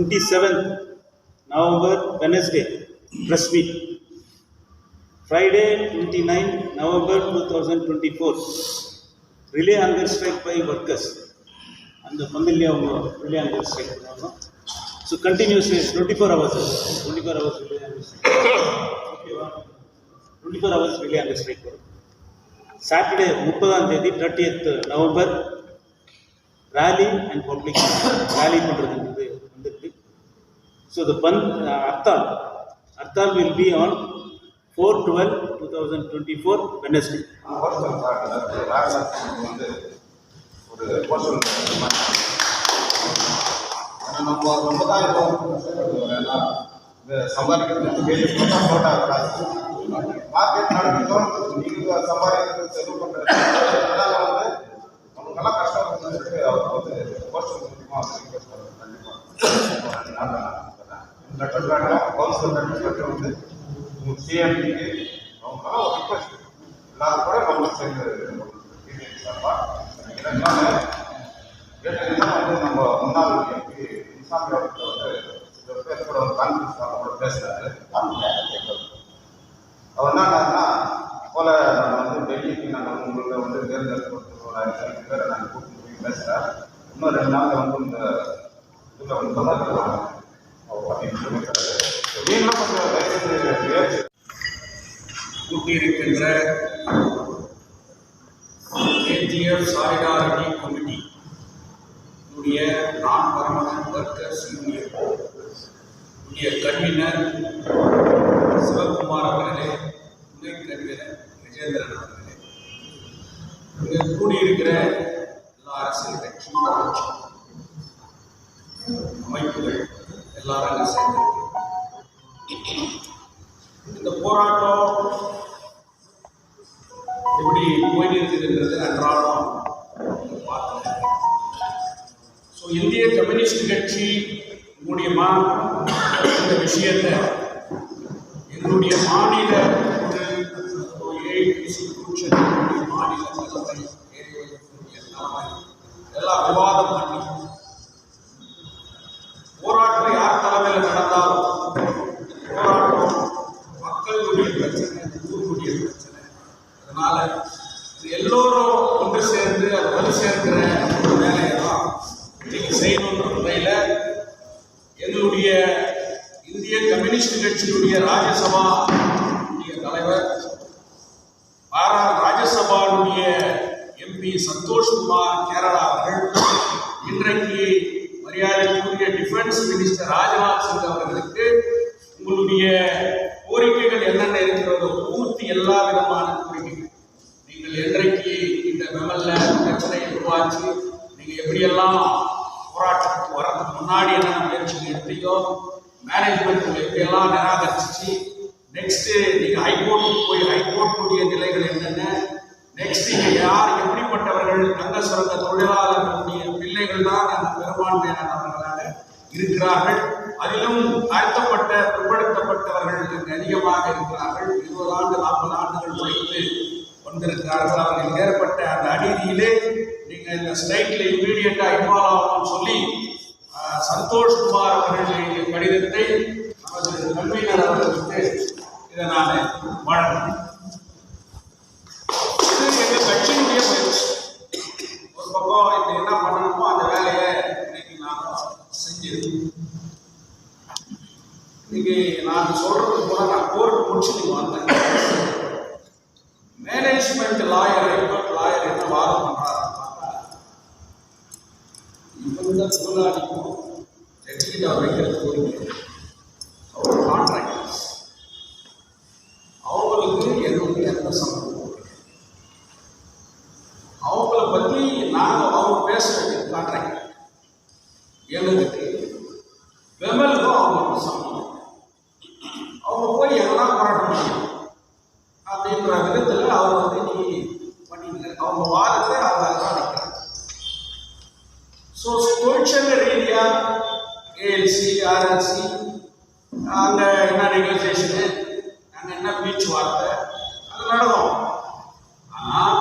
27th November, Wednesday, press meet. Friday, 29 November 2024, relay hunger strike by workers. And the family of relay hunger strike. So continuously 24 hours relay hunger strike. 24 hours relay hunger strike. Saturday, 30th November, rally and public rally. So the Hartal will be on 4/12/2024 Wednesday. கூட்டியிருக்கின்ற KGF solidarity committee non permanent workers union convener Sivakumar அவர்களே, துணை convener Vijendran அவர்களே, இங்கு கூடியிருக்கிற எல்லா அரசியல் கட்சி அமைப்புகள் எல்லாரும் அங்கே சேர்ந்திருக்கிறோம். இந்த போராட்டம் எப்படி போயிட்டு இருக்குதுன்றது அன்றாடம் பார்க்கணும். ஸோ இந்திய கம்யூனிஸ்ட் கட்சி மூலியமா இந்த விஷயத்தை எங்களுடைய மாநில மாநில எல்லாம் விவாதம் பண்ணி போராட்டம் யார் தலைமையில் நடந்தாலும் போராட்டம் மக்களுடைய பிரச்சனை, ஊருடைய பிரச்சனை. அதனால எல்லோரும் ஒன்று சேர்ந்து அது வலு சேர்க்கிற வேலையெல்லாம் இன்னைக்கு செய்யணுன்ற முறையில் எங்களுடைய இந்திய கம்யூனிஸ்ட் கட்சியுடைய ராஜ்யசபா தலைவர் ராஜ்யசபாவுடைய MP சந்தோஷ்குமார் கேரளா அவர்கள் இன்றைக்கு மரியாதைக்குரிய டிஃபென்ஸ் மினிஸ்டர் ராஜ்நாத் சிங் அவர்களுக்கு உங்களுடைய கோரிக்கைகள் என்னென்ன இருக்கிறதோ பூர்த்தி எல்லா விதமான கோரிக்கைகள் நீங்கள் என்றைக்கு இந்த மெமல்ல பிரச்சனையை உருவாக்கி நீங்கள் எப்படியெல்லாம் போராட்டத்துக்கு வரதுக்கு முன்னாடி என்னென்ன முயற்சிகள் எடுத்தீங்கோ, மேனேஜ்மெண்ட் எப்படியெல்லாம் நிராகரிச்சு, நெக்ஸ்ட் நீங்கள் ஹைகோர்ட்டுக்கு போய் ஹைகோர்ட்டுடைய நிலைகள் என்னென்ன, நெக்ஸ்ட் இங்கே யார் எப்படிப்பட்டவர்கள் தங்க சுரங்க தொழிலாளர்களுடைய பிள்ளைகள் தான் அந்த பெரும்பான்மையானவர்களாக இருக்கிறார்கள். அதிலும் தாழ்த்தப்பட்ட பிற்படுத்தப்பட்டவர்கள் அதிகமாக இருக்கிறார்கள். 20 ஆண்டு 40 ஆண்டுகள் உழைத்து வந்திருக்கிறார்கள். அவர்கள் ஏற்பட்ட அந்த அநீதியிலே நீங்கள் இந்த ஸ்ட்ரைக்ல இம்மீடியட்டா இன்வால்வ் ஆகணும்னு சொல்லி சந்தோஷ்குமார் அவர்களுடைய கடிதத்தை நமது கன்வீனர் அவர்களுக்கு இதை நான் வழங்கினேன். இது எங்கள் கட்சியினுடைய முயற்சி. ஒரு பக்கம் இப்போ என்ன பண்ணணுமோ அந்த வேலையை இன்னைக்கு நான் செஞ்சிருக்கேன். இன்னைக்கு நான் சொல்றது கூட நான் கோர்ட் முடிச்சுட்டு வந்தேன். மேனேஜ்மெண்ட் லாயர் என்ன வாதம் பண்றாரு, இவங்க தொழிலாளிக்கும் எக்ஸிக்யூட்டிவ் வைக்கிறது கோரிக்கை, அவர் கான்ட்ராக்டர்ஸ், அவங்களுக்கு எதுவும் எந்த சம்பந்தம், அவங்கள பற்றி நாங்கள் அவங்க பேச வேண்டிய கான்ட்ராக்டர் எங்களுக்கு வெமலுக்கும் அவங்களுக்கு சம்பந்தம். அவங்க போய் எதெல்லாம் போராட்டம் பண்ணணும் அப்படின்ற விதத்தில் அவர் இன்னைக்கு பண்ணிங்க அவங்க வாதத்தை அவங்க தான் நிற்கிறாங்க. ஸோ தொழிற்சங்க ரீதியாக ALC RLC அங்கே என்ன நெகோசியேஷனு, அங்கே என்ன பேச்சுவார்த்தை அது நடக்கும். ஆனால்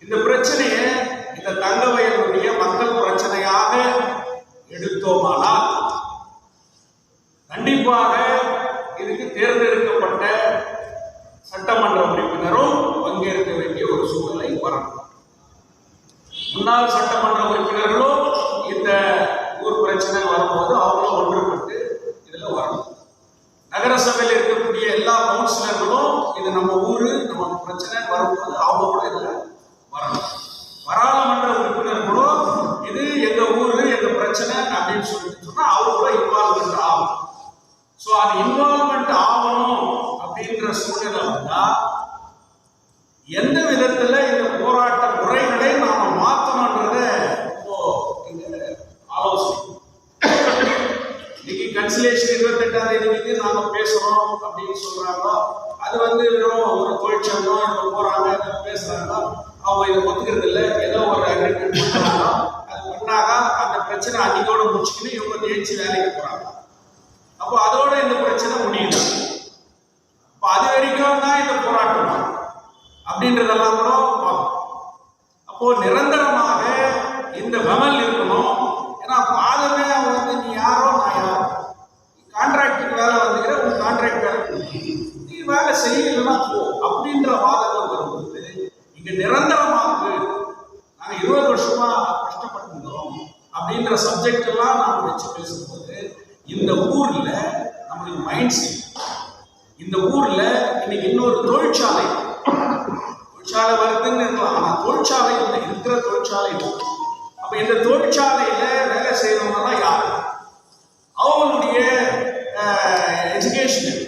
இந்த பிரச்சனையை இந்த தங்கவயலுடைய மக்கள் பிரச்சனையாக எடுத்தோமானால் வரணும். முன்னாள் சட்டமன்ற உறுப்பினர்களும் இந்த ஊர் பிரச்சனை வரும்போது அவங்களும் ஒன்றுபட்டு இதுல வரணும். நகரசபையில் இருக்கக்கூடிய எல்லா கவுன்சிலர்களும் இது நம்ம ஊரு நம்ம பிரச்சனை வரும்போது அவங்க கூட இதுல வரணும். பாராளுமன்ற உறுப்பினர்களும் இது எங்க ஊரு எங்க பிரச்சனை அப்படின்னு சொல்லிட்டு சொன்னா அவங்களோட இன்வால்மெண்ட் ஆகும். ஸோ அது இன்வால்மெண்ட் ஆகணும் அப்படின்ற சூழ்நிலை வந்தா எந்த விதத்துல இந்த போராட்ட முறைகளை நாம மாற்றணும்ன்றத இப்போ இங்க ஆலோசனை. இன்னைக்கு கன்சிலேஷன் 28ஆம் தேதிக்கு நாம பேசுறோம் அப்படின்னு சொல்றாங்க. அது வெறும் ஒரு தொழிற்சங்கம் இவங்க போறாங்க பேசுறாங்க, அவங்க இதை ஒத்துக்கிறது இல்லை, ஏதோ ஒரு அக்ரிமெண்ட் பண்றாங்க, அது பண்ணாக அந்த பிரச்சனை அன்னைக்கோட முடிச்சுக்கின்னு இவங்க ஜெயிச்சு வேலைக்கு போறாங்க. அப்போ அதோட இந்த பிரச்சனை முடியல. அப்போ அது வரைக்கும் தான் இந்த போராட்டம் அப்படின்றதெல்லாம் கூட பார்க்கணும். அப்போ நிரந்தரமாக இந்த வெமல் இருக்கணும். ஏன்னா பாதமே நீ யாரோ நான் யாரோ, கான்ட்ராக்டுக்கு வேலை வந்துக்கிற உன் கான்ட்ராக்ட் வேலை நீ வேலை செய்யலைன்னா போ அப்படின்ற வாதங்கள் வரும்போது இங்க நிரந்தரமாக்கு நாங்கள் 20 வருஷமா கஷ்டப்பட்டுருந்தோம் அப்படின்ற சப்ஜெக்ட் எல்லாம் நாம வச்சு பேசும்போது இந்த ஊர்ல நம்மளுக்கு மைண்ட் செட், இந்த ஊர்ல இன்னைக்கு இன்னொரு தொழிற்சாலை வருதுன்னு இருக்கலாம், ஆனா தொழிற்சாலை இல்லை, இருக்கிற தொழிற்சாலை இல்லை. அப்ப இந்த தொழிற்சாலையில வேலை செய்யறவங்க யாரு, அவங்களுடைய எஜுகேஷன்,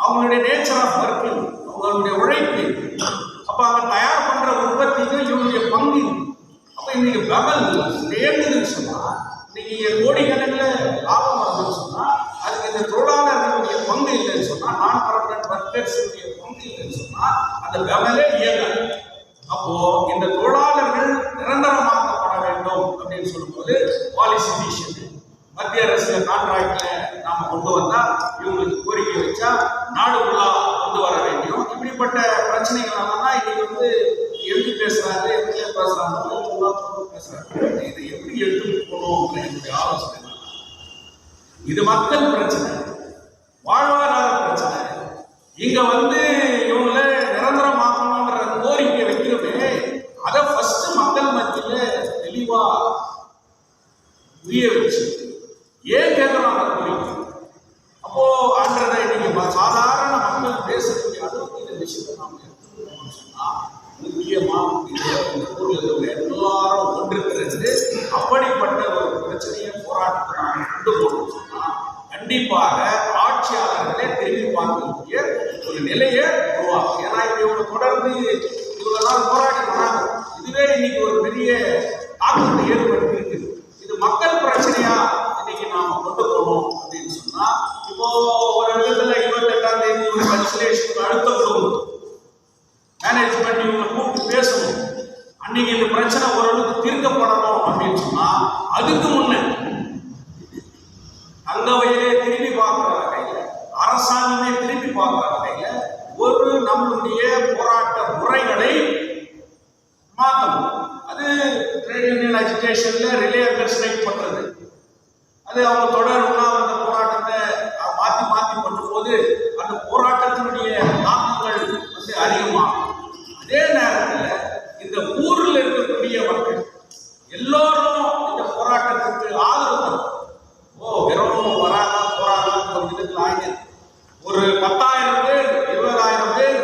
அவங்களுடைய நேச்சர் ஆஃப் ஒர்க்கிங், அவங்களுடைய உழைப்பு, அப்ப அவங்க தயார் பண்ற உற்பத்திக்கு இவங்களுடைய பங்கு. அப்ப இன்னைக்கு வெமல் நேர்ந்ததுன்னு சொன்னா இன்னைக்கு கோடிக்கணக்கில் லாபம் வருதுன்னு சொன்னா அதுக்கு இந்த தொழிலாளர்களுடைய பங்கு இல்லைன்னு சொன்னா, நான் பர்மனன்ட் ஒர்க்கர்ஸுடைய பங்கு இல்லைன்னு சொன்னா அந்த வெமலே இயங்காது. அப்போ இந்த தொழிலாளர்கள் நிரந்தரமாக்கப்பட வேண்டும் அப்படின்னு சொல்லும்போது பாலிசி டிசிஷன் மத்திய அரசு கான்ட்ராக்ட்ல நாம கொண்டு வந்தா இவங்களுக்கு கோரிக்கை வச்சா நாடு ஃபுல்லா கொண்டு வர வேண்டும். இப்படிப்பட்ட பிரச்சனைகள் எல்லாம் இன்னைக்கு எப்படி பேசுறாங்க, எப்படி பேசுறாங்க, பேசுறாங்க. இதை எப்படி எடுத்து போகணும் என்னுடைய ஆலோசனை. இது மக்கள் பிரச்சனை, வாழ்வாதார பிரச்சனை. இங்க இவங்களை நிரந்தரமாக்கணும்ன்ற கோரிக்கை வைக்கிறோமே, அதை ஃபர்ஸ்ட் மக்கள் மத்தியில தெளிவா புரிய வச்சு ஏன் கேட்கறாங்க கோரிக்கை. அப்போ அன்றதை இன்னைக்கு சாதாரண மக்கள் பேசக்கூடிய அளவுக்கு இந்த விஷயத்தை நாம் எடுத்துக்கணும்னு சொன்னா முக்கியமா இந்த ஊரில் எல்லாரும் ஒன்றிருக்கிறது. அப்படிப்பட்ட ஒரு பிரச்சனையை போராட்டத்தை நாம் கொண்டு போகணும்னு சொன்னா கண்டிப்பாக ஆட்சியாளர்களே திரும்பி பார்க்கக்கூடிய ஒரு நிலையை உருவாக்கும். ஏன்னா இப்ப இவங்க தொடர்ந்து இவ்வளவு நாள் போராடி வராங்க, இதுவே இன்னைக்கு ஒரு பெரிய தாக்கத்தை ஏற்படுத்தி இருக்குது. இது மக்கள் பிரச்சனையா இன்னைக்கு நாம கொண்டு போகணும் அப்படின்னு சொன்னா இப்போ ஒரு விதத்துல 28ஆம் தேதி ஒரு கன்சிலேஷன் அழுத்தம் கொடுக்கணும், மேனேஜ்மெண்ட் இவங்க கூப்பிட்டு பேசணும். அன்னைக்கு இந்த பிரச்சனை ஓரளவுக்கு தீர்க்கப்படணும் அப்படின்னு சொன்னா அதுக்கு முன்ன அந்த வகையிலே திரும்பி பார்க்கிற வகையில, அரசாங்கமே திரும்பி பார்க்கிற வகையில ஒரு நம்மளுடைய போராட்ட முறைகளை மாற்றணும். அது ட்ரேட் யூனியன் அஜிடேஷன்ல ரிலே அண்டர் ஸ்ட்ரைக் பண்றது, அது அவங்க தொடர் உண்ணாவிரத போராட்டத்தை மாற்றி மாற்றி பண்ணும்போது அந்த போராட்டத்தினுடைய தாக்கங்கள் அதிகமாகும். அதே நேரத்தில் இந்த ஊரில் இருக்கக்கூடிய மக்கள் எல்லோரும் இந்த போராட்டத்துக்கு ஆதரவு தரும். வெறும் வராங்க போறாங்க ஒரு விதத்தில் ஆயிடுது. ஒரு 10,000 பேர் 20,000 பேர்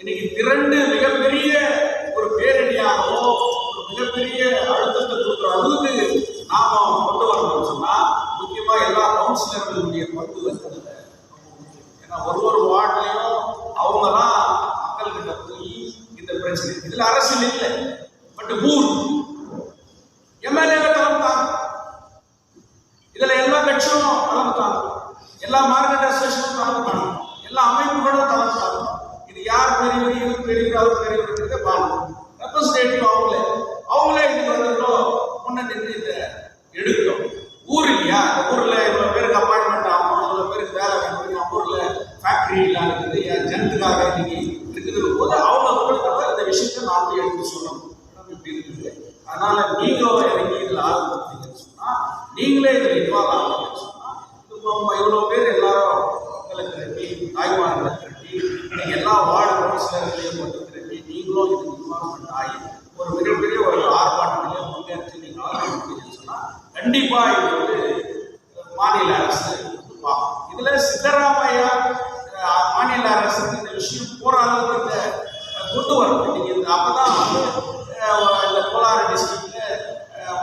இன்னைக்கு திரண்டு மிகப்பெரிய ஒரு பேரணியாகவோ ஒரு மிகப்பெரிய அழுத்தத்தை கொடுக்குற அளவுக்கு நாம கொண்டு வரணும்னு சொன்னா முக்கியமா எல்லா கவுன்சிலர்களுடைய பங்கு வந்ததில்லை. ஏன்னா ஒரு வார்டுலையும் அவங்க தான் மக்கள்கிட்ட போய் இந்த பிரச்சனை, இதுல அரசியல் இல்லை, பட் ஊர் எம்எல்ஏவை தலைமைத்தாங்க, இதுல எல்லா கட்சியும் தலைமைத்தாங்க, எல்லா மார்க்கெட் அசோசியேஷனும் தலைமைத்தாங்க, எல்லா அமைப்புகளும் தலைமைத்தாங்க. இது யார் பெரியவர், இவர் பெரியவர், அவர் பெரியவர் பாருங்க, ரெப்ரஸன்டேட்டிவ் அவங்களே இதுக்கு முன்ன நின்று இதை எடுக்கணும். ஊர் இல்லையா, இந்த ஊர்ல இவ்வளவு பேருக்கு அப்பாயின்மெண்ட் ஆகும், இவ்வளவு பேருக்கு வேலை வேணும், ஊர்ல ஃபேக்டரி எல்லாம் இருக்குது, ஜனத்துக்காக இன்னைக்கு இருக்குது போது அவங்களுக்கு இந்த விஷயத்தை நாமளே எடுத்து சொல்லணும். இப்படி இருக்குது, அதனால நீங்களும் இறங்கி இதில் ஆரம்பித்தீங்கன்னு சொன்னா, நீங்களே இதில் இன்வால்வ் ஆகணும்னு சொன்னா இவ்வளோ பேர் எல்லாரும் மக்களை திரட்டி, தாய்மார்களை திரட்டி, நீங்கள் எல்லா வார்டு கவுன்சிலர்களையும் மட்டும் திரட்டி நீங்களும் இதுக்கு இன்வால்வ்மெண்ட் ஆகி ஒரு மிகப்பெரிய ஒரு ஆர்ப்பாட்டத்திலே பங்கேற்று நீங்கள் ஆதரவு சொன்னால் கண்டிப்பாக இது வந்து மாநில அரசு பார்க்கும். இதில் சித்தராமையா மாநில அரசுக்கு இந்த விஷயம் போகிற அளவுக்கு கொண்டு வரணும். இன்னைக்கு அப்போதான் வந்து இந்த கோலார் டிஸ்ட்ரிக்ட்ல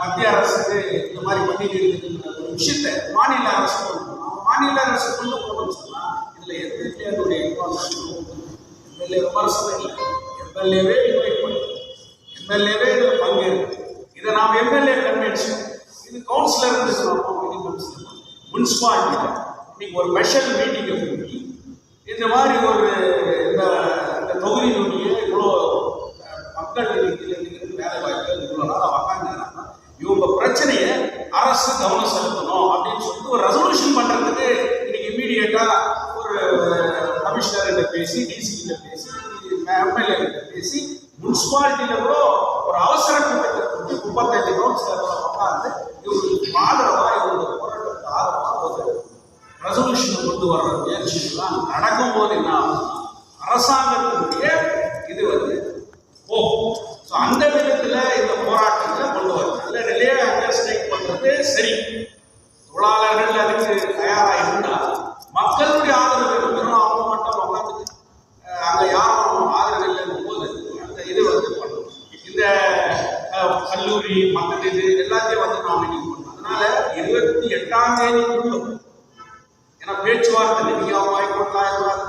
மத்திய அரசுக்கு இந்த மாதிரி பண்ணிட்டு இருக்குங்கிற ஒரு விஷயத்தை மாநில அரசு மாநில அரசு கொண்டு போகணும்னு சொன்னால் இதில் எம்எல்ஏனுடைய எம்எல்ஏ விமர்சனம் இல்லை, எம்எல்ஏவே இன்வைட் பண்ணுறது, எம்எல்ஏவே இதில் பங்கேற்கும். இதை நாம் எம்எல்ஏ கன்வென்ஷன் இது கவுன்சிலர் கவுன்சிலர் முனிசிபாலிட்டியில் இன்னைக்கு ஒரு ஸ்பெஷல் மீட்டிங்கை பண்ணி இந்த மாதிரி ஒரு இந்த தொகுதியினுடைய இவ்வளோ மக்கள் இருக்கிறது வேலை வாய்ப்பு இவ்வளோ நாளாக உக்காந்துக்கிறாங்க, இவங்க பிரச்சனையை அரசு கவனம் செலுத்தணும் அப்படின்னு சொல்லிட்டு ஒரு ரெசல்யூஷன் பண்ணுறதுக்கு இன்னைக்கு இம்மீடியட்டாக ஒரு கமிஷனர்கிட்ட பேசி டிசி கிட்ட பேசி எம்எல்ஏ கிட்ட பேசி முனிசிபாலிட்டியில கூட ஒரு அவசர கூட்டத்தை கூட்டி 35 கவுன்சிலர்களை உட்காந்து இவங்களுக்கு ஆதரவாக இவங்களுக்கு போராட்டத்துக்கு ஆதரவாக ஒரு ரெசல்யூஷனை கொண்டு வர்ற முயற்சிகள்லாம் நடக்கும் போது என்ன ஆகும், அரசாங்கத்தினுடைய இது வந்து போகும். ஸோ அந்த விதத்தில் இந்த போராட்டங்களை கொண்டு வரும். அதில் ரிலே அண்டர் ஸ்ட்ரைக் பண்ணுறது சரி, தொழிலாளர்கள் அதுக்கு தயாராக இருந்தால் மக்களுடைய ஆதரவு வெறும் அவங்க மட்டும் உட்காந்து அங்கே யாரும் ஆதரவு இல்லைன்னும் போது அந்த இது வந்து பண்ணணும். இந்த கல்லூரி மக்கள் இது எல்லாத்தையும் வந்து நாம் மீட்டிங் பண்ணணும். அதனால 28ஆம் தேதிக்குள்ளும் ஏன்னா பேச்சுவார்த்தை நீங்கள் வாய்ப்பு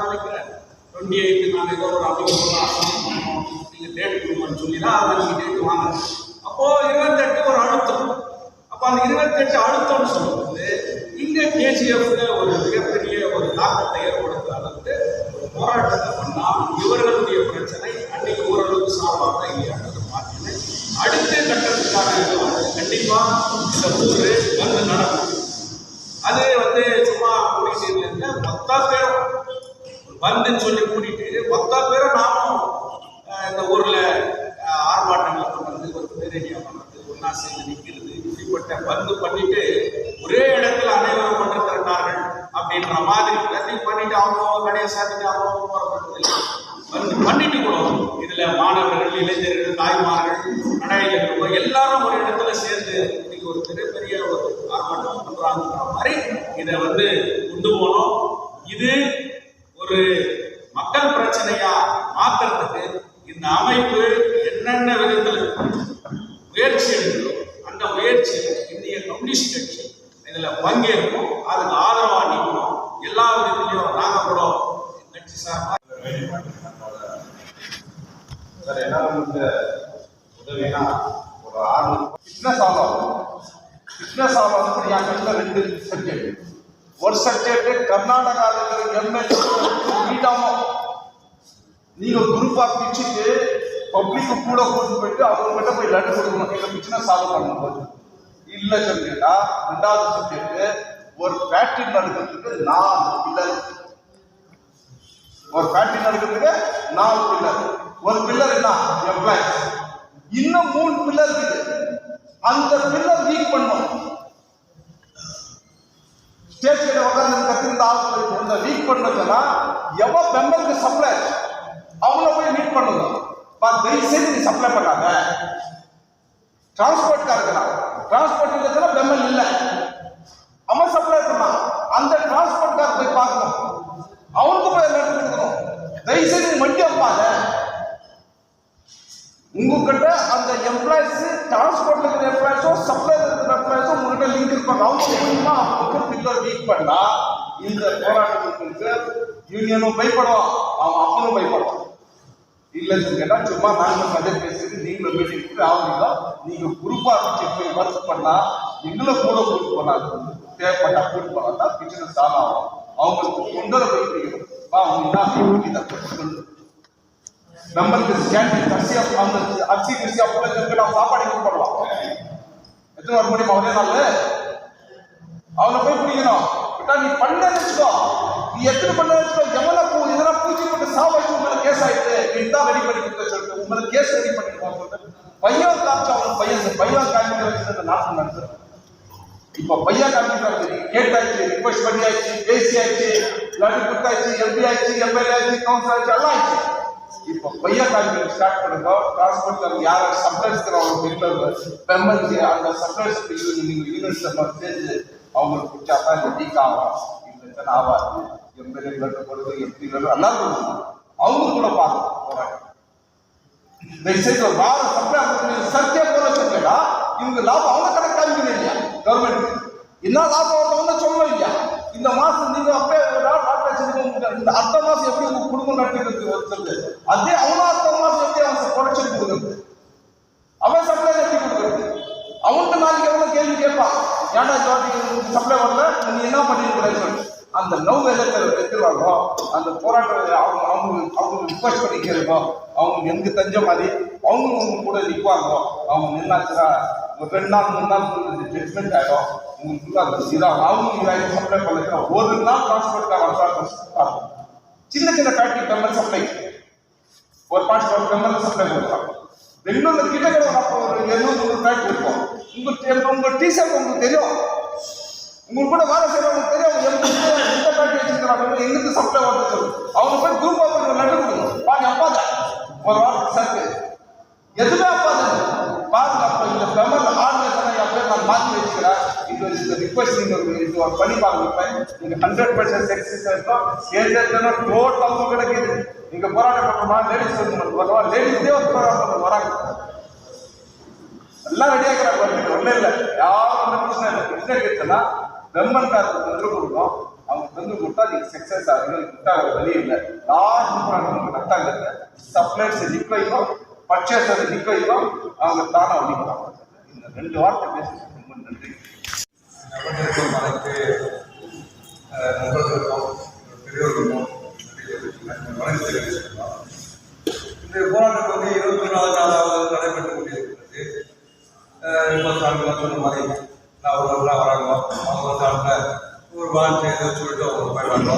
நினைக்கிறேன் 28 நான் ஏதோ ஒரு அமைப்பு நீங்கள் டேட் கொடுங்கன்னு சொல்லி தான் அதை நீங்கள் டேட் வாங்க. அப்போது 28 ஒரு அழுத்தம். அப்போ அந்த 28 அழுத்தம்னு சொல்லும்போது இங்கே கேஜிஎஃப்ல ஒரு மிகப்பெரிய ஒரு தாக்கத்தை ஏற்படுத்துற அளவுக்கு ஒரு போராட்டத்தை பண்ணால் இவர்களுடைய பிரச்சனை அன்னைக்கு ஓரளவுக்கு சால்வாக இல்லையானது பார்த்தீங்கன்னா அடுத்த கட்டத்துக்கான கண்டிப்பாக இந்த ஊர் வந்து நடக்கும். அது வந்து சும்மா கூட்டிகிட்டு இல்லை, மொத்த பேரும் வந்துன்னு சொல்லி கூட்டிகிட்டு மொத்த பேரும் நாமும் இந்த ஊரில் ஆர்ப்பாட்டங்களை பண்ணுறது, ஒரு பேரடியாக பண்ணுறது, ஒன்றா சேர்ந்து நிற்கிறது, இப்படிப்பட்ட வந்து பண்ணிட்டு ஒரே இடத்துல அனைவரும் ஒன்று திரண்டார்கள் அப்படின்ற மாதிரி எல்லாத்தையும் பண்ணிட்டு அவங்க கடையை சாத்திட்டு அவங்க போகிறது வந்து பண்ணிட்டு கூட இதில் மாணவர்கள், இளைஞர்கள், தாய்மார்கள், நடைகள் எல்லாரும் ஒரு இடத்துல சேர்ந்து இன்னைக்கு ஒரு பெரிய ஒரு ஆர்ப்பாட்டம் பண்ணுறாங்கன்ற மாதிரி இதை வந்து கொண்டு போனோம். இது ஒரு மக்கள் பிரச்சனையா மாற்றுறதுக்கு இந்த அமைப்பு என்னென்ன விதத்தில் முயற்சி எடுக்கிறோம் அந்த முயற்சியை இந்திய கம்யூனிஸ்ட் கட்சி இதில் பங்கேற்கும், அதுக்கு ஆதரவாக நிற்கும். எல்லா விதத்திலையும் நாங்கள் கூட கட்சி சார் என்னால் முடிஞ்ச உதவினா ஒரு 6 ஃபிட்னஸ் ஆகும். ஃபிட்னஸ் ஆகும் வந்து என் கட்சியில் 2 சப்ஜெக்ட். ஒரு சப்ஜெக்ட் கர்நாடகாவில் இருக்கிற எம்எல்ஏ மீட்டாமல் நீங்கள் குரூப்பாக பிரிச்சுட்டு பப்ளிக்கு கூட கூட்டு போயிட்டு அவங்ககிட்ட போய் லட்டு கொடுக்கணும். எங்கள் பிரச்சனை சால்வ் பண்ணும்போது இல்லை சொல்லிட்டா 2வது சப்ஜெக்ட் ஒரு ஃபேக்டரி நடக்கிறதுக்கு 4 பில்லர். ஒரு ஃபேக்டரி நடக்கிறதுக்கு 4 பில்லர். ஒரு பில்லர் என்ன எம்ப்ளாய்ஸ், இன்னும் 3 பில்லர் இருக்குது. அந்த பில்லர் வீக் பண்ணும். ஸ்டேட் கிட்ட உட்காந்து கத்திருந்த ஆள் இந்த வீக் பண்ணதுன்னா எவ்வளோ மெம்பருக்கு சப்ளை அவங்கள போய் மீட் பண்ணுங்க. தயவு செய்து நீ சப்ளை பண்ணாங்க. டிரான்ஸ்போர்ட் இருக்கலாம், டிரான்ஸ்போர்ட் இல்லைன்னா பெம்மல் இல்லை, அவன் சப்ளை பண்ணான். அந்த டிரான்ஸ்போர்ட் கார் போய் பார்க்கணும், அவனுக்கு போய் லெட்டர் கொடுக்கணும். தயவு செய்து நீ வண்டி அப்பாத. உங்ககிட்ட அந்த எம்ப்ளாயிஸ் டிரான்ஸ்போர்ட்ல இருக்கிற எம்ப்ளாயிஸும் சப்ளை இருக்கிற எம்ப்ளாயிஸும் உங்ககிட்ட லிங்க் இருப்பாங்க. அவங்க மூலமா அவங்களுக்கு பில்லர் வீக் பண்ணா இந்த போராட்டத்துக்கு யூனியனும் பயப்படுவான், அவன் அப்பனும் பயப்படுவான். இல்லைன்னு கேட்டா சும்மா நாங்கள் கதை பேசிட்டு நீங்களும் மீட்டிங் ஆகுறீங்களா, நீங்க குரூப்பா போய் ஒர்க் பண்ணா எங்களை கூட கூட்டு போனாது தேவைப்பட்டா கூட்டு போனா பிசினஸ் சால்வ் ஆகும். அவங்களுக்கு தொந்தரவு வைக்கிறோம். நம்மளுக்கு கேண்டீன் அரிசி கிருஷி அப்பளுக்கு நம்ம சாப்பாடு எதுவும் பண்ணலாம். எத்தனை வர முடியுமா ஒரே நாள் அவனை போய் பிடிக்கணும். நீ பண்ண வச்சுக்கோ, நீ எத்தனை பண்ண வச்சுக்கோ, எவ்வளவு பூச்சி போட்டு சாப்பாடு உங்களை கேஸ் ஆயிடுது, நீ தான் ரெடி பண்ணி கொடுத்த சொல்லிட்டு உங்களுக்கு கேஸ் ரெடி பண்ணிருக்கோம் சொல்லிட்டு பையன் காமிச்சு அவனுக்கு பையன் காமிக்க வச்சுட்டு நாட்டம் நடத்துறேன். இப்ப பையன் காமிக்கிறாரு, கேட்டாச்சு, ரிக்வெஸ்ட் பண்ணியாச்சு, பேசி ஆயிடுச்சு, லட்டு கொடுத்தாச்சு, எம்பி ஆயிடுச்சு, எம்எல்ஏ ஆயிடுச்சு, கவுன்சிலர் ஆயிடுச்சு, எல்லாம் ஆயிடுச்சு. இப்போ பையா காய்கறி ஸ்டார்ட் பண்ணுங்க டிரான்ஸ்போர்ட் யார் சப்ளைஸ்க்கு அவங்க தெரியல பெம்பல்ஜி அந்த சப்ளைஸ் நீங்கள் யூனிட்ஸ் நம்ம சேர்ந்து அவங்களுக்கு பிடிச்சா தான் இந்த டீக் ஆகும் இந்த ஆகாது எம்எல்ஏ கொடுத்து எம்பி எல்லாம் கொடுக்கணும் அவங்க கூட பார்க்கணும் போராட்டம் தயவுசெய்து ஒரு வார சப்ளை சத்திய போராட்டம் கேட்டா இவங்க லாபம் அவங்க கணக்கு காமிக்கணும் இல்லையா கவர்மெண்ட் என்ன லாபம் வந்து சொல்லணும் இல்லையா இந்த மாசம் நீங்க அப்பே இந்த அடுத்த மாசம் எப்படி உங்க குடும்பம் நடத்திட்டு வருது அதே அவனும் அடுத்த மாசம் எப்படி அவன் குறைச்சல் கொடுக்குறது அவன் சப்ளை எப்படி கொடுக்குறது அவன்கிட்ட நாளைக்கு எவ்வளவு கேள்வி கேட்பான் ஏன்டா ஜோதி சப்ளை பண்ணல நீ என்ன பண்ணிருக்க அந்த நோவு எடுத்துருவாங்க அந்த போராட்டம் அவங்க ரிக்வஸ்ட் பண்ணி கேளுங்க அவங்க எங்க தெரிஞ்ச மாதிரி அவங்க கூட நிற்பாங்க அவங்க நின்னாச்சுன்னா ஒரு 2 நாள் 3 நாள் ஜட்மெண்ட் ஆகிடும் உங்களுக்கு இதாக அவங்க சப்ளை பண்ண ஒரு நாள் டிரான்ஸ்போர்ட் சின்ன சின்ன ஃபேக்டரி பெம்பல் சப்ளை ஒரு 5 பெம்பல் சப்ளை கொடுப்பாங்க பெங்களூர்ல கிட்ட ஒரு 200 ஃபேக்டரி இருக்கும் உங்க டீசர்ட் உங்களுக்கு தெரியும் உங்களுக்கு கூட வேலை செய்யறவங்களுக்கு தெரியும் எந்த ஃபேக்டரி வச்சிருக்கிறாங்க எங்களுக்கு சப்ளை வந்து அவங்க போய் குரூப் ஆஃப் நட்டு கொடுக்கணும் பாருங்க அப்பாத ஒரு வாரத்துக்கு சர்க்கு எதுவுமே அப்பாத பாருங்க அப்போ இந்த பெம்பல் ஆர்கனைசேஷன் என் பேர் நான் மாற்றி வச்சுக்கிறேன் இது ரிக்வஸ்ட் இது பண்ணி பாருங்க நீங்க 100% சக்சஸ் இருக்கும் ஏஜென்ட்னா டோட்டல் கிடைக்குது நீங்க போராட்டம் பண்ணணுமா லேடிஸ் வருவா லேடிஸே ஒரு போராட்டம் வராங்க எல்லாம் ரெடியா இருக்கிறாங்க ஒன்றும் இல்லை யாரும் வந்து பிரச்சனை இல்லை பிரச்சனை கேட்டனா பெம்பல்காருக்கு தொன்று கொடுக்கும் அவங்க தொன்று கொடுத்தா நீங்க சக்சஸ் ஆகுது கொடுத்தா வழி இல்லை லாஸ்ட் போராட்டம் கட்டாங்க சப்ளைஸ் நிற்க வைக்கும் பர்ச்சேஸ் நிற்க வைக்கும் அவங்க தானே ஒழிக்கிறாங்க இந்த 2 வார்த்தை பேசி ரொம்ப நன்றி நண்பர்களுக்கும் பெரியோர்களுக்கும் வணக்கம் தெரிவிச்சுக்கலாம். இந்த போராட்டம் வந்து 24 நாளாவது நடைபெற்று கொண்டிருக்கிறது. இப்போ சாமிலாம் சொன்ன மாதிரி நான் ஒரு வராங்க அவங்க சாப்பிட்ட ஒரு வாழ்க்கை ஏதோ சொல்லிட்டு அவங்க போயிடுவாங்க.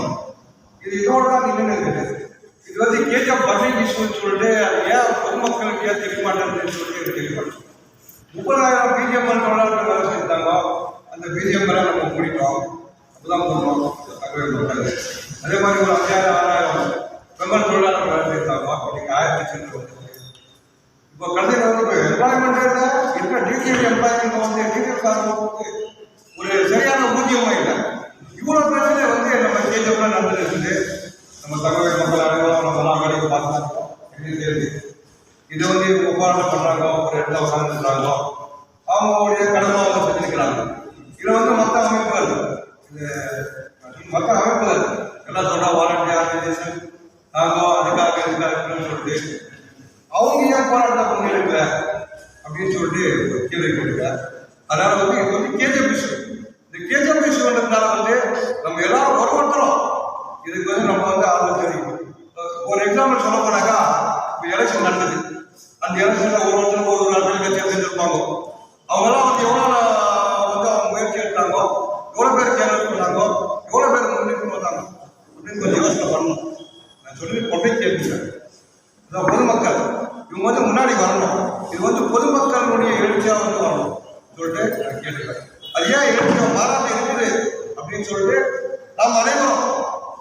இது இதோட தான் நின்று இருக்குது. இது வந்து கேட்க பட்ஜெட் இஷ்யூன்னு சொல்லிட்டு அது ஏன் பொதுமக்களுக்கு ஏன் தெரிய மாட்டேன்னு சொல்லிட்டு எனக்கு தெரிய மாட்டேன். 30,000 பிஜிஎம்எல் தொழிலாளர்கள் வேலை செஞ்சாங்க. அந்த பிஜிஎம்எல் நம்ம முடிட்டோம் அப்பதான் போடுறோம் தகவல் கொடுத்தாங்க. அதே மாதிரி ஒரு 5,000 பெம்பல் தொழிலாளர்கள் வேலை செய்தாங்க. இன்னைக்கு 1000 சென்று இப்போ கடைசியில் வந்து எம்ப்ளாய்மெண்ட் இருக்கிற டிசிஎல் எம்ப்ளாய்மெண்ட் வந்து டிசிஎல் சார்பு ஒரு சரியான ஊதியமாக இல்லை. இவ்வளோ பிரச்சனை வந்து நம்ம கேஜப்லாம் நடந்துட்டு இருக்குது. நம்ம தகவல் மக்கள் அனைவரும் நம்ம எல்லாம் வேலைக்கு பார்த்துருக்கோம். எங்களுக்கு தெரியுது இதை வந்து போராட்டம் பண்ணுறாங்க ஒரு இடத்துல உட்காந்துருக்காங்க அவங்களுடைய கடமை அவங்க செஞ்சுருக்கிறாங்க. இதில் வந்து மற்ற அமைப்புகள் எல்லாம் சொன்னா வாலண்டியர் ஆர்கனைசேஷன் நாங்கள் அதுக்காக இதுக்காக சொல்லிட்டு அவங்க ஏன் போராட்டம் பண்ணிருக்கல அப்படின்னு சொல்லிட்டு கேள்வி கேட்டுருக்காங்க. அதனால வந்து இது வந்து கேஜப் இஷ்யூ. இந்த கேஜப் இஷ்யூன்றதுனால வந்து நம்ம எல்லாரும் ஒருத்தரும் இதுக்கு வந்து நம்ம வந்து ஆர்வம் தெரியும். ஒரு எக்ஸாம்பிள் சொல்ல போனாக்கா இப்போ எலெக்ஷன் நடந்தது. அந்த எலெக்ஷன்ல ஒருத்தருக்கு ஒரு நாட்கள் தேர்ந்தெடுப்பாங்க. அவங்கெல்லாம் வந்து எவ்வளோ வந்து அவங்க முயற்சி எடுத்தாங்க, எவ்வளோ பேர் கேள்வி பண்ணாங்க, எவ்வளோ பேர் முன்னேற்றம் வந்தாங்க அப்படின்னு கொஞ்சம் யோசனை பண்ணணும். நான் சொல்லி கொண்டே கேட்கிறேன். பொதுமக்கள் இவங்க வந்து முன்னாடி வரணும். இது வந்து பொதுமக்களுடைய எழுச்சியாக வந்து வரணும் சொல்லிட்டு நான் கேட்டுக்கிறேன். அது ஏன் எழுச்சியாக மாறாமல் இருக்குது அப்படின்னு சொல்லிட்டு நாம் அனைவரும்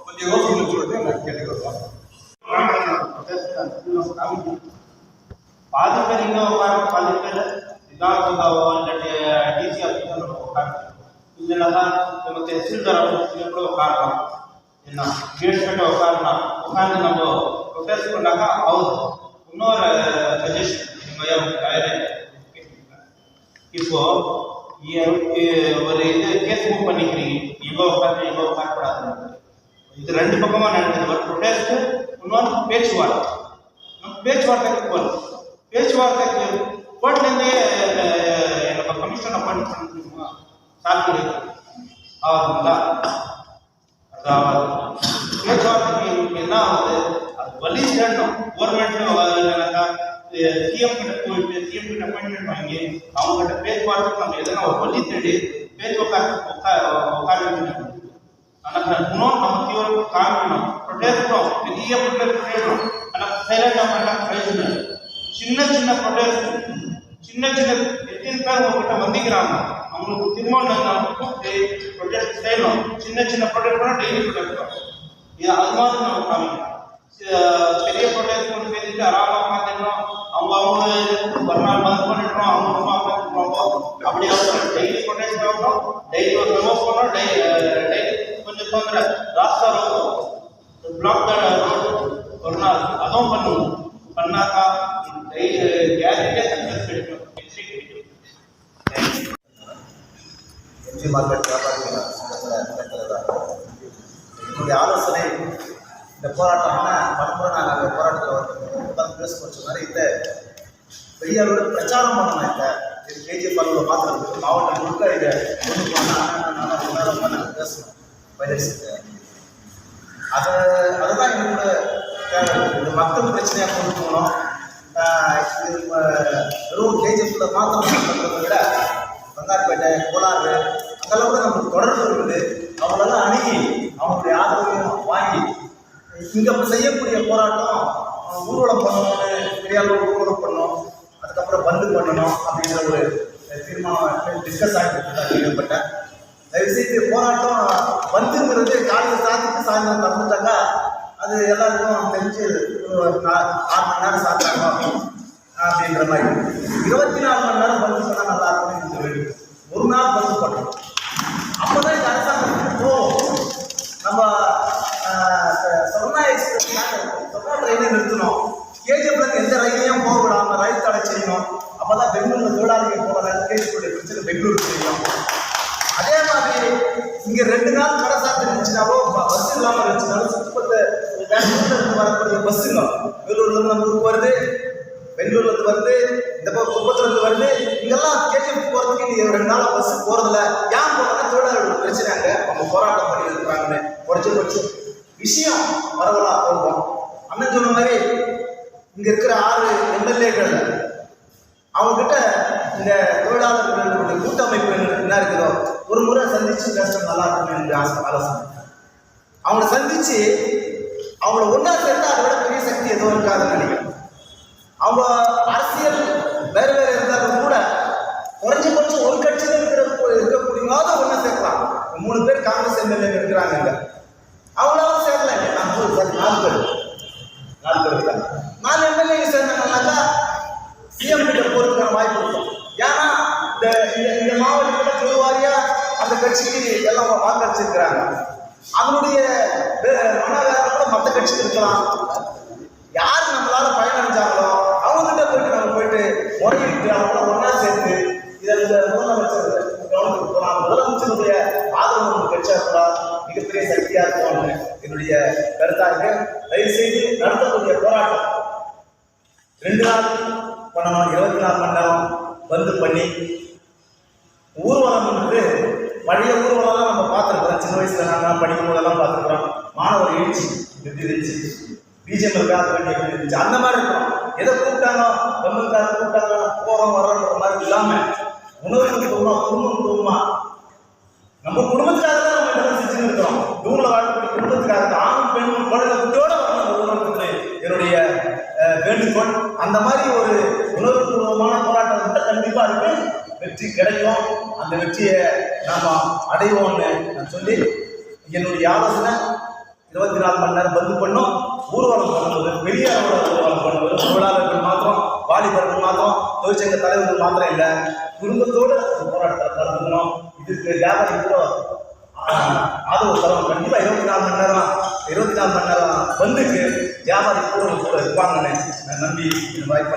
கொஞ்சம் யோசிக்கணும்னு சொல்லிட்டு நான் கேட்டுக்கிறோம். பாதி பேர் இங்கே உட்கார பாதி பேர் இதான் இல்லாட்டி டிசி ஆஃபீஸில் உட்கார இல்லைன்னா தான் நம்ம தहसीलदार ஆஃபீஸில் கூட உட்காரலாம். என்ன கேட்கிட்ட உட்காரலாம். உட்காந்து நம்ம ப்ரொடெஸ்ட் பண்ணாக்கா அவர் இன்னொரு சஜஷன் இப்போ ஒரு இது கேஸ் மூவ் பண்ணிக்கிறீங்க இவ்வளோ உட்காந்து இவ்வளோ உட்காரக்கூடாது. இது 2 பக்கமாக நடக்குது. ஒரு ப்ரொடெஸ்ட் இன்னொன்று பேச்சுவார்த்தை. நம்ம பேச்சுவார்த்தைக்கு போகிறோம். பேச்சுவார்த்தைக்கு கோர்ட்லேருந்தே நம்ம கமிஷன் அப்பாயிண்ட் பண்ணிக்கணுமா சாப்பிட்டு ஆகுதுங்களா? அதாவது பேச்சுவார்த்தைக்கு என்ன ஆகுது? அது வழி சேரணும். கவர்மெண்ட்ல சிஎம் கிட்ட போயிட்டு சிஎம் கிட்ட அப்பாயின்மெண்ட் வாங்கி அவங்ககிட்ட பேச்சுவார்த்தை நம்ம எதனா ஒரு வழி தேடி பேச்சு உட்காந்து ஆனால் இன்னும் நம்ம தீவிர காமிக்கணும். ப்ரொடெஸ்டும் பெரிய ப்ரொடெஸ்ட் செய்யணும். ஆனால் சைலண்டாக பண்ணால் பிரயோஜனம். சின்ன சின்ன ப்ரொடெஸ்ட் சின்ன எத்தனை பேர் உங்ககிட்ட வந்திக்கிறாங்க அவங்களுக்கு திருமணம் ப்ரொடெஸ்ட் செய்யணும். சின்ன சின்ன ப்ரொடெக்ட் டெய்லி ப்ரொடெக்ட் இது அது மாதிரி நம்ம காமிக்கணும். பெரிய ப்ரொடெஸ்ட் கொண்டு பேசிட்டு அறாம உட்காந்துட்டோம். அவங்க ஒரு நாள் பந்த் பண்ணிட்டோம், அவங்க சும்மா உட்காந்துருப்பாங்க. அப்படியே டெய்லி ப்ரொடெஸ்ட் ஆகணும், டெய்லி ஒரு மெமோ போனோம், டெய்லி கொஞ்சம் தோன்ற ராஸ்தா பிளாக் ரோடு ஒரு நாள் அதுவும் பண்ணுவோம். பண்ணாக்கா கேரண்டியே சக்ஸஸ் கிடைக்கும். எம்ஜி மார்க்கெட் வியாபாரிகள் சங்கத்தில் நடத்துகிறதா என்னுடைய ஆலோசனை, இந்த போராட்டம்னா மறுமுறை நாங்கள் போராட்டத்தில் பேச போச்ச மாதிரி இந்த பெரிய அளவில் பிரச்சாரம் பண்ணணும். இந்த கேஜிஎஃப் அளவில் பார்க்குறதுக்கு மாவட்டம் முழுக்க இதை கொண்டு போனால் நாங்கள் பேசணும். வைரஸுக்கு அதுதான் எங்களோட தேவை. இந்த மக்கள் பிரச்சனையாக கொண்டு போகணும். இது வெறும் கேஜிஎஃப்ல மாத்திரம் பண்ணுறதை விட பங்கார்பேட்டை, கோலாறு அங்கெல்லாம் கூட நமக்கு தொடர்பு இருக்குது. அவங்களெல்லாம் அணுகி அவங்களுடைய ஆதரவையும் வாங்கி இங்கே செய்யக்கூடிய போராட்டம் ஊர்வலம் பண்ணணும்னு பெரிய அளவு ஊர்வலம் பண்ணணும், அதுக்கப்புறம் பந்து பண்ணணும் அப்படின்ற ஒரு தீர்மானம் டிஸ்கஸ் ஆகிட்டு கேள்விப்பட்டேன். தயவுசெய்து போராட்டம் பந்துங்கிறது காலையில் சாத்திட்டு சாயந்தரம் நடந்துட்டாக்கா அது எல்லாருக்கும் தெரிஞ்சு 6 மணி நேரம் சாப்பிட்டாங்க அப்படின்ற மாதிரி 24 மணி நேரம் பந்து பண்ணால் நல்லா இருக்கும்னு சொல்லி ஒரு நாள் பந்து பண்ணணும். அப்போதான் இந்த அரசாங்கம் போகும். நம்ம சொர்ணா எக்ஸ்பிரஸ் சொர்ணா ட்ரெயினை நிறுத்தணும். கேஜிஎஃப்ல எந்த ரயிலையும் போக விடாமல் ரயில் தடை செய்யணும். அப்போதான் பெங்களூரில் தொழிலாளிகள் போகலாம். கேஜிஎஃப் பிரச்சனை பெங்களூருக்கு செய்யணும். அதே மாதிரி இங்கே 2 நாள் கடை சாப்பிட்டு இருந்துச்சுனாவோ பஸ் இல்லாமல் இருந்துச்சுனாலும் சுற்றுப்பட்ட பெங்களூர்லேருந்து வரக்கூடிய பஸ்ஸுங்க வேலூர்லேருந்து நம்ம ஊருக்கு வருது, பெங்களூர்லேருந்து வருது, இந்த பக்கம் குப்பத்துலேருந்து வருது. இங்கெல்லாம் கேஜிஎஃப் போகிறதுக்கு இங்கே 2 நாளாக பஸ் போகிறதில்ல. ஏன் போகிறதா தொழிலாளர்கள் பிரச்சனைங்க அவங்க போராட்டம் பண்ணி இருக்கிறாங்கன்னு குறைச்சி விஷயம் பரவலாக போகும். அண்ணன் சொன்ன மாதிரி இங்கே இருக்கிற 6 எம்எல்ஏக்கள் அவங்ககிட்ட இந்த தொழிலாளர்களுடைய கூட்டமைப்பு என்ன இருக்குதோ ஒரு முறை சந்திச்சு பேசுறது நல்லா இருக்குன்னு எனக்கு ஆலோசனை. அவங்கள சந்திச்சு அவங்கள ஒன்றா சேர்த்தா அதை விட பெரிய சக்தி எதுவும் இருக்காதுன்னு நினைக்கிறேன். அவங்க அரசியல் வேறு வேறு இருந்தாலும் கூட குறைஞ்சபட்சம் ஒரு கட்சியில் இருக்கக்கூடியவாத ஒன்றா சேர்க்கலாம். 3 பேர் காங்கிரஸ் எம்எல்ஏ இருக்கிறாங்க, அவங்களாவது சேர்க்கலாம். 4 பேர் இருக்காங்க. 4 எம்எல்ஏ சேர்ந்தாங்கன்னாக்கா சிஎம் கிட்ட போறதுக்கான வாய்ப்பு இருக்கும். ஏன்னா இந்த மாவட்டத்தில் பொதுவாரியா அந்த கட்சிக்கு எல்லாம் வாக்களிச்சிருக்கிறாங்க. அதனுடைய மனவேதனை கூட மற்ற கட்சிக்கு இருக்கலாம். யார் நம்மளால பயனடைஞ்சாங்களோ அவங்ககிட்ட போயிட்டு நம்ம போயிட்டு முறையிட்டு அவங்கள ஒன்றா சேர்த்து இதில் முதலமைச்சர் கவனத்துக்கு போகலாம். முதலமைச்சருடைய ஆதரவு நம்ம கட்சியாக இருந்தால் மிகப்பெரிய சக்தியா இருக்கும்னு என்னுடைய கருத்தா இருக்கு. தயவுசெய்து நடத்தக்கூடிய போராட்டம் 2 நாள் பண்ணணும், 24 மணி நேரம் பந்து பண்ணி ஊர்வலம் வந்து பழைய ஊர்வலம் நம்ம பார்த்துருக்கோம். சின்ன வயசுல நாங்கள் படிக்கும் போதெல்லாம் பார்த்துருக்குறோம். மாணவர் எழுச்சி எப்படி இருந்துச்சு, பிஜேபி இருந்துச்சு, அந்த மாதிரி இருக்கும். எதை கூப்பிட்டாங்க கவர்மெண்ட்கார கூப்பிட்டாங்க போகிறோம் வர்றோன்ற மாதிரி இல்லாமல் உணவு குடும்பமா நம்ம குடும்பத்துக்காக தான் நம்ம என்ன செஞ்சுன்னு இருக்கிறோம். ஊரில் வாழக்கூடிய குடும்பத்துக்காக தான் ஆணும் பெண்ணும் குழந்தை குட்டியோட வரணும் என்னுடைய வேண்டுகோள். அந்த மாதிரி ஒரு உணர்வுபூர்வமான போராட்டம் கண்டிப்பா இருக்கு, வெற்றி கிடைக்கும். அந்த வெற்றியை நாம அடைவோம்னு நான் சொல்லி என்னுடைய ஆலோசனை 24 மணி நேரம் பந்து பண்ணும். ஊர்வலம் பண்ணுவது பெரிய அளவில் ஊர்வலம் பண்ணுவது தொழிலாளர்கள் மாத்திரம், வாலிபர்கள் மாத்திரம், தொழிற்சங்க தலைவர்கள் மாத்திரம் இல்லை, குடும்பத்தோடு போராட்டத்தை கலந்துக்கணும். இதுக்கு வியாபாரி கூட ஆதரவு தரும். கண்டிப்பா 24 மணி நேரம் பந்துக்கு வியாபாரி கூட இருப்பாங்கன்னு நான் நம்பி இந்த வாய்ப்பு